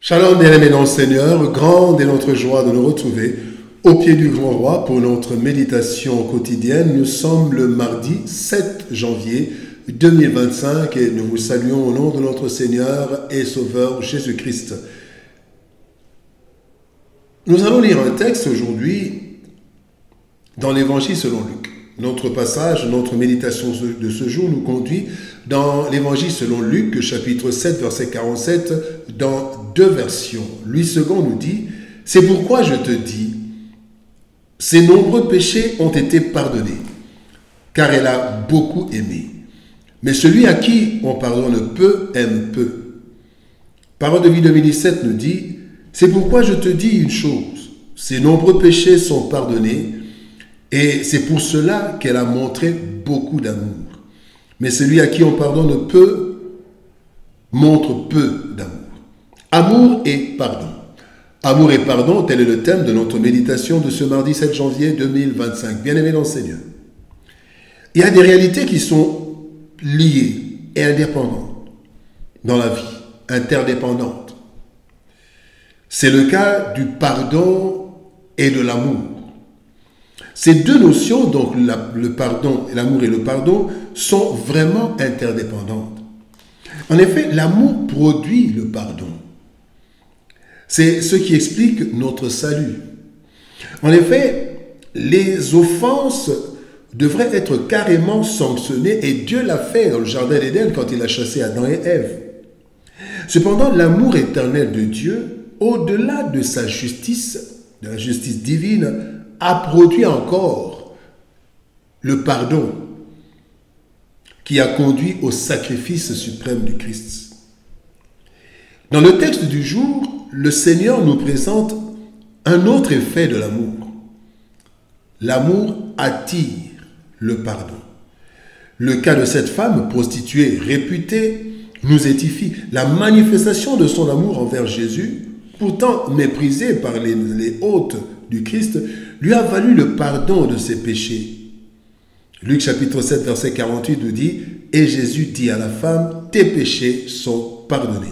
Shalom, bien-aimés dans le Seigneur, grande est notre joie de nous retrouver au pied du grand roi pour notre méditation quotidienne. Nous sommes le mardi 7 janvier 2025 et nous vous saluons au nom de notre Seigneur et Sauveur Jésus-Christ. Nous allons lire un texte aujourd'hui dans l'Évangile selon Luc. Notre passage, notre méditation de ce jour nous conduit dans l'Évangile selon Luc, chapitre 7, verset 47, dans deux versions. Louis II nous dit « C'est pourquoi je te dis, ses nombreux péchés ont été pardonnés, car elle a beaucoup aimé. Mais celui à qui on pardonne peu, aime peu. » Parole de vie 2017 nous dit « C'est pourquoi je te dis une chose, ses nombreux péchés sont pardonnés, et c'est pour cela qu'elle a montré beaucoup d'amour. Mais celui à qui on pardonne peu, montre peu d'amour. » Amour et pardon. Amour et pardon, tel est le thème de notre méditation de ce mardi 7 janvier 2025. Bien-aimés dans le Seigneur, il y a des réalités qui sont liées et indépendantes dans la vie, interdépendantes. C'est le cas du pardon et de l'amour. Ces deux notions, donc le pardon, l'amour et le pardon, sont vraiment interdépendantes. En effet, l'amour produit le pardon. C'est ce qui explique notre salut. En effet, les offenses devraient être carrément sanctionnées et Dieu l'a fait dans le jardin d'Éden quand il a chassé Adam et Ève. Cependant, l'amour éternel de Dieu, au-delà de sa justice, de la justice divine, a produit encore le pardon qui a conduit au sacrifice suprême du Christ. Dans le texte du jour, le Seigneur nous présente un autre effet de l'amour. L'amour attire le pardon. Le cas de cette femme prostituée réputée nous édifie. La manifestation de son amour envers Jésus, pourtant méprisé par les hôtes du Christ, lui a valu le pardon de ses péchés. Luc chapitre 7 verset 48 nous dit « Et Jésus dit à la femme, tes péchés sont pardonnés. »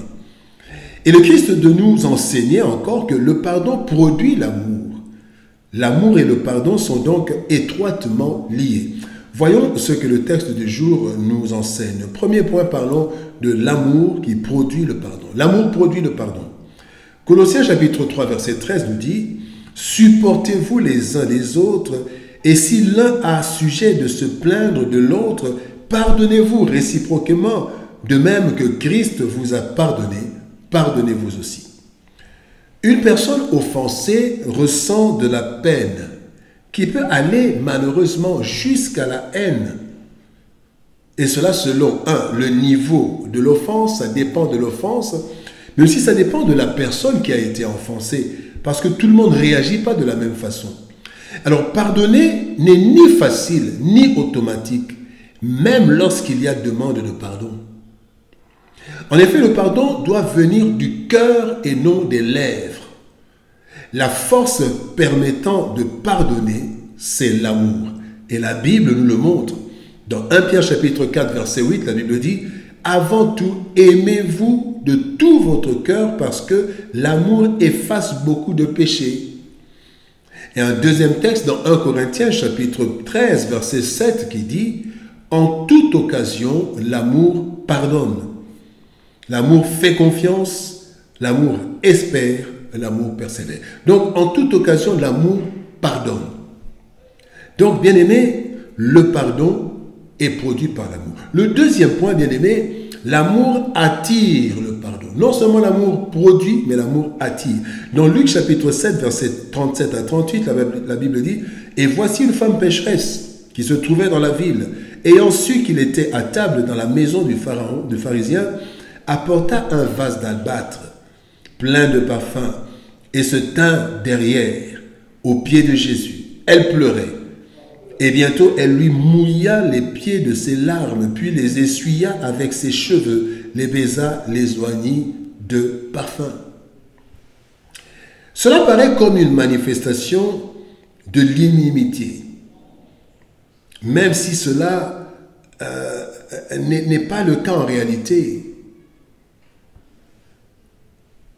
Et le Christ de nous enseigner encore que le pardon produit l'amour. L'amour et le pardon sont donc étroitement liés. Voyons ce que le texte du jour nous enseigne. Premier point, parlons de l'amour qui produit le pardon. L'amour produit le pardon. Colossiens chapitre 3 verset 13 nous dit « Supportez-vous les uns les autres, et si l'un a sujet de se plaindre de l'autre, pardonnez-vous réciproquement, de même que Christ vous a pardonné, pardonnez-vous aussi. » Une personne offensée ressent de la peine qui peut aller malheureusement jusqu'à la haine. Et cela selon, le niveau de l'offense, ça dépend de l'offense, mais aussi ça dépend de la personne qui a été offensée, parce que tout le monde ne réagit pas de la même façon. Alors, pardonner n'est ni facile, ni automatique, même lorsqu'il y a demande de pardon. En effet, le pardon doit venir du cœur et non des lèvres. La force permettant de pardonner, c'est l'amour. Et la Bible nous le montre. Dans 1 Pierre chapitre 4, verset 8, la Bible dit « Avant tout, aimez-vous de tout votre cœur parce que l'amour efface beaucoup de péchés. » Et un deuxième texte dans 1 Corinthiens chapitre 13, verset 7 qui dit « En toute occasion, l'amour pardonne. L'amour fait confiance, l'amour espère, l'amour persévère. » Donc, en toute occasion, l'amour pardonne. Donc, bien-aimé, le pardon est produit par l'amour. Le deuxième point, bien-aimé, l'amour attire le pardon. Non seulement l'amour produit, mais l'amour attire. Dans Luc chapitre 7, versets 37 à 38, la Bible dit « Et voici une femme pécheresse qui se trouvait dans la ville, ayant su qu'il était à table dans la maison du pharaon, du pharisien, apporta un vase d'albâtre plein de parfums et se tint derrière, aux pieds de Jésus. Elle pleurait. Et bientôt, elle lui mouilla les pieds de ses larmes, puis les essuya avec ses cheveux, les baisa, les oignit de parfum. » Cela paraît comme une manifestation de l'inimitié, même si cela n'est pas le cas en réalité.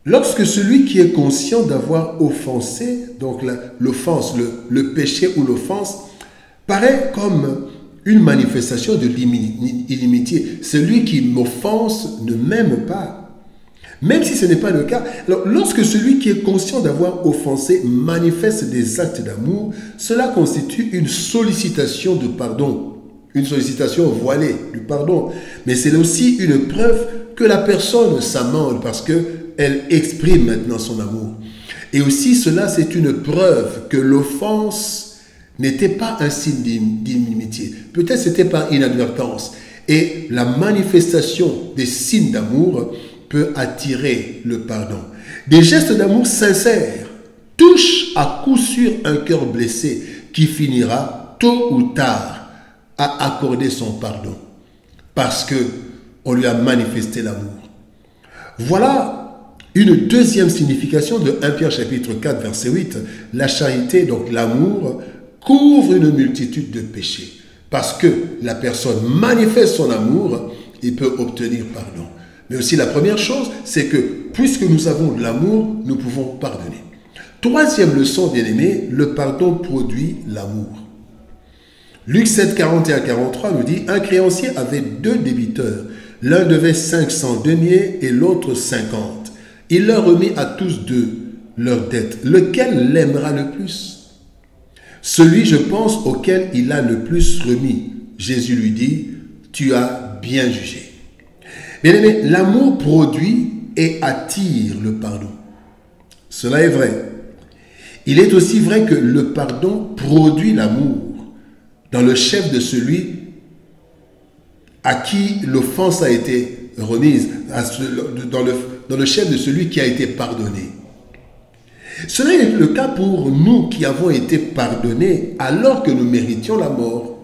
Lorsque celui qui est conscient d'avoir offensé, donc l'offense, le péché ou l'offense, paraît comme une manifestation de l'inimitié. Celui qui m'offense ne m'aime pas. Même si ce n'est pas le cas. Alors, lorsque celui qui est conscient d'avoir offensé manifeste des actes d'amour, cela constitue une sollicitation de pardon. Une sollicitation voilée du pardon. Mais c'est aussi une preuve que la personne s'amende parce qu'elle exprime maintenant son amour. Et aussi, cela, c'est une preuve que l'offense n'était pas un signe d'inimitié. Peut-être c'était par inadvertance. Et la manifestation des signes d'amour peut attirer le pardon. Des gestes d'amour sincères touchent à coup sûr un cœur blessé qui finira tôt ou tard à accorder son pardon parce qu'on lui a manifesté l'amour. Voilà une deuxième signification de 1 Pierre chapitre 4 verset 8. La charité, donc l'amour, couvre une multitude de péchés. Parce que la personne manifeste son amour, il peut obtenir pardon. Mais aussi la première chose, c'est que puisque nous avons de l'amour, nous pouvons pardonner. Troisième leçon, bien-aimé, le pardon produit l'amour. Luc 7, 41 à 43 nous dit, un créancier avait 2 débiteurs. L'un devait 500 deniers et l'autre 50. Il leur remit à tous 2 leurs dettes. Lequel l'aimera le plus? Celui, je pense, auquel il a le plus remis. Jésus lui dit, tu as bien jugé. Bien-aimé, l'amour produit et attire le pardon. Cela est vrai. Il est aussi vrai que le pardon produit l'amour dans le chef de celui à qui l'offense a été remise, dans le chef de celui qui a été pardonné. Cela est le cas pour nous qui avons été pardonnés alors que nous méritions la mort.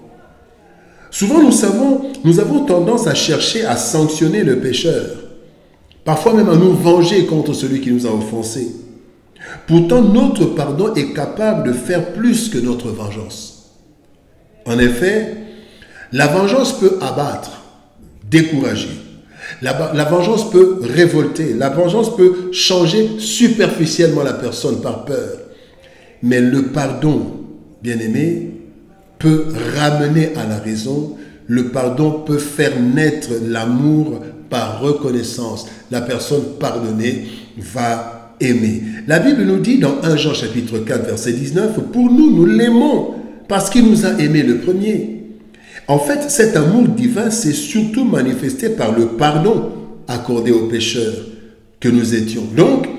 Souvent, nous avons tendance à chercher à sanctionner le pécheur, parfois même à nous venger contre celui qui nous a offensés. Pourtant, notre pardon est capable de faire plus que notre vengeance. En effet, la vengeance peut abattre, décourager. La vengeance peut révolter. La vengeance peut changer superficiellement la personne par peur. Mais le pardon, bien-aimé, peut ramener à la raison. Le pardon peut faire naître l'amour par reconnaissance. La personne pardonnée va aimer. La Bible nous dit dans 1 Jean chapitre 4 verset 19, « Pour nous, nous l'aimons parce qu'il nous a aimés le premier. » En fait, cet amour divin s'est surtout manifesté par le pardon accordé aux pécheurs que nous étions. Donc,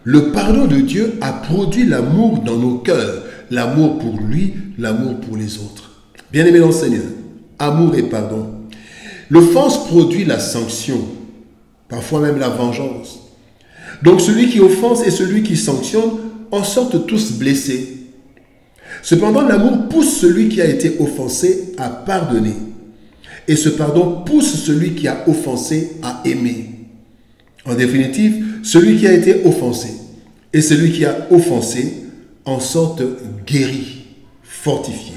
le pardon de Dieu a produit l'amour dans nos cœurs, l'amour pour lui, l'amour pour les autres. Bien-aimé dans le Seigneur, amour et pardon. L'offense produit la sanction, parfois même la vengeance. Donc, celui qui offense et celui qui sanctionne en sortent tous blessés. Cependant, l'amour pousse celui qui a été offensé à pardonner. Et ce pardon pousse celui qui a offensé à aimer. En définitive, celui qui a été offensé et celui qui a offensé en sortent guéris, fortifiés.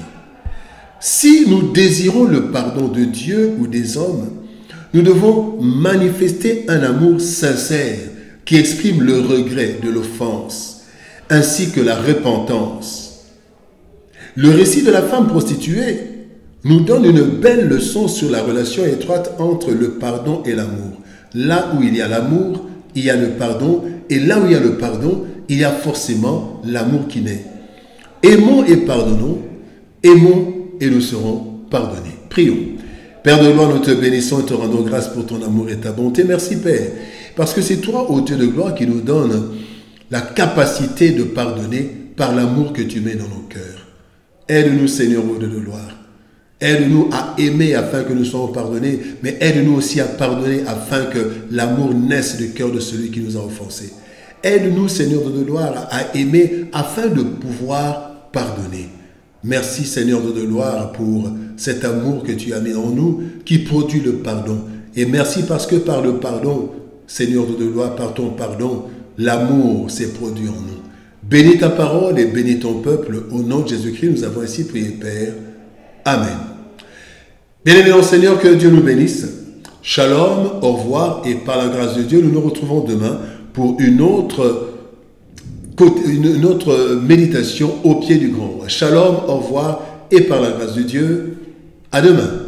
Si nous désirons le pardon de Dieu ou des hommes, nous devons manifester un amour sincère qui exprime le regret de l'offense, ainsi que la repentance. Le récit de la femme prostituée nous donne une belle leçon sur la relation étroite entre le pardon et l'amour. Là où il y a l'amour, il y a le pardon, et là où il y a le pardon, il y a forcément l'amour qui naît. Aimons et pardonnons, aimons et nous serons pardonnés. Prions. Père de gloire, nous te bénissons et te rendons grâce pour ton amour et ta bonté. Merci Père, parce que c'est toi, ô Dieu de gloire, qui nous donne la capacité de pardonner par l'amour que tu mets dans nos cœurs. Aide-nous, Seigneur, ô Dieu de gloire. Aide-nous à aimer afin que nous soyons pardonnés, mais aide-nous aussi à pardonner afin que l'amour naisse du cœur de celui qui nous a offensés. Aide-nous, Seigneur de gloire, à aimer afin de pouvoir pardonner. Merci, Seigneur de gloire, pour cet amour que tu as mis en nous, qui produit le pardon. Et merci parce que par le pardon, Seigneur de gloire, par ton pardon, l'amour s'est produit en nous. Bénis ta parole et bénis ton peuple. Au nom de Jésus-Christ, nous avons ainsi prié, Père. Amen. Bien-aimés dans le Seigneur, que Dieu nous bénisse. Shalom, au revoir et par la grâce de Dieu, nous nous retrouvons demain pour une autre méditation au pied du grand roi. Shalom, au revoir et par la grâce de Dieu, à demain.